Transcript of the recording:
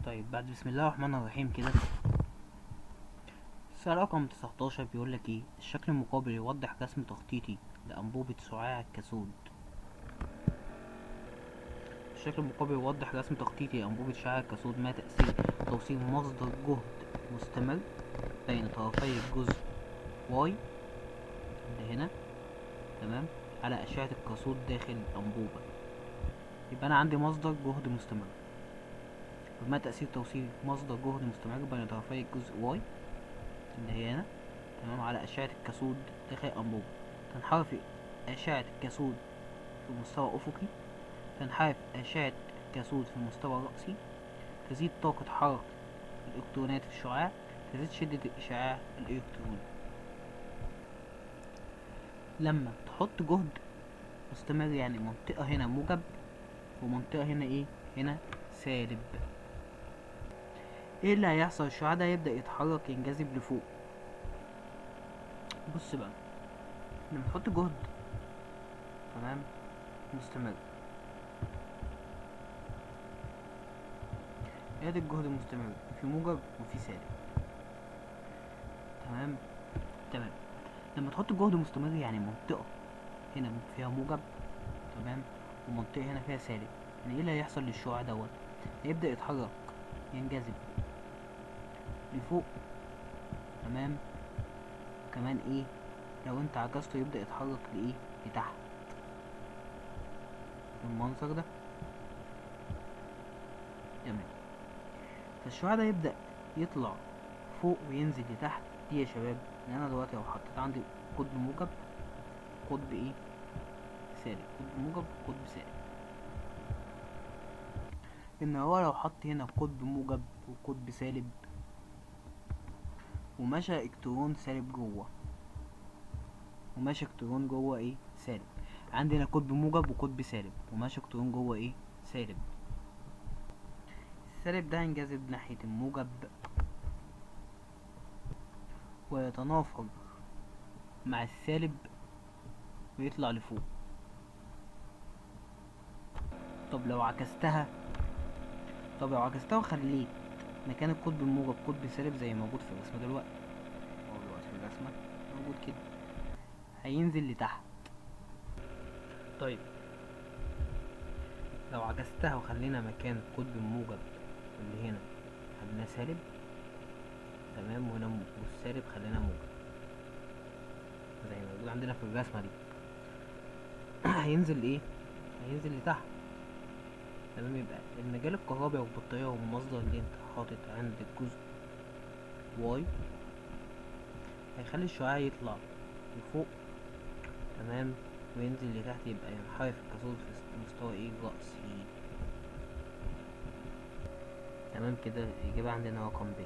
طيب بعد بسم الله الرحمن الرحيم كده. السؤال رقم 19 بيقول لك ايه؟ الشكل المقابل يوضح رسم تخطيطي لأنبوبة شعاع الكاثود. الشكل المقابل يوضح رسم تخطيطي لأنبوبة شعاع الكاثود ما تأثير توصيل مصدر جهد مستمر بين طرفي الجزء واي اللي هنا، تمام، على أشعة الكاثود داخل الأنبوبة. يبقى أنا عندي مصدر جهد مستمر، ما تأثير توصيل مصدر جهد مستمر بين طرفي الجزء واي اللي هي هنا، تمام، على أشعة الكاثود داخل الأنبوبة. تنحرف أشعة الكاثود في مستوى أفقي، تنحرف أشعة الكاثود في المستوى الرأسي، تزيد طاقة حركة الإلكترونات في الشعاع، تزيد شدة الإشعاع الإلكتروني. لما تحط جهد مستمر يعني منطقة هنا موجب ومنطقة هنا ايه؟ هنا سالب. ايه اللي هيحصل؟ الشعاع ده يبدأ يتحرك، ينجذب لفوق. بص بقى، لما تحط جهد، تمام، مستمر، ادي الجهد المستمر في موجب وفي سالب، تمام. تمام، لما تحط جهد مستمر يعني منطقة هنا فيها موجب، تمام، ومنطقة هنا فيها سالب، يعني ايه اللي هيحصل للشعاع دوت؟ هيبدأ يتحرك، ينجذب لفوق، تمام، وكمان ايه؟ لو انت عكسته يبدأ يتحرك لايه؟ لتحت، بالمنظر ده، تمام. فالشعاع ده يبدأ يطلع فوق وينزل لتحت. دي يا شباب ان انا دلوقتي لو حطيت عندي قطب موجب، قطب ايه؟ سالب، قطب موجب، قطب سالب. ان هو لو حط هنا قطب موجب وقطب سالب ومشى الكترون سالب جوه، وماشي الكترون جوه ايه؟ سالب. عندنا قطب موجب وقطب سالب وماشي الكترون جوه ايه؟ سالب. السالب ده هينجذب ناحية الموجب ويتنافر مع السالب ويطلع لفوق. طب لو عكستها، وخليت مكان القطب الموجب قطب سالب زي موجود في الرسمة دلوقتي، هو دلوقتي في الرسمة موجود كده، هينزل لتحت. طيب لو عكستها وخلينا مكان القطب الموجب اللي هنا خليناه سالب، تمام، وهنا والسالب خلينا موجب زي ما موجود عندنا في الرسمة دي. هينزل ايه؟ هينزل لتحت، تمام. يبقى المجال الكهربي او البطارية والمصدر اللي انت حاطط عند الجزء واي هيخلي الشعاع يطلع لفوق، تمام، وينزل لتحت، يبقى ينحرف الكاثود في مستوى ايه؟ رأسي. تمام كده، الإجابة عندنا رقم ب.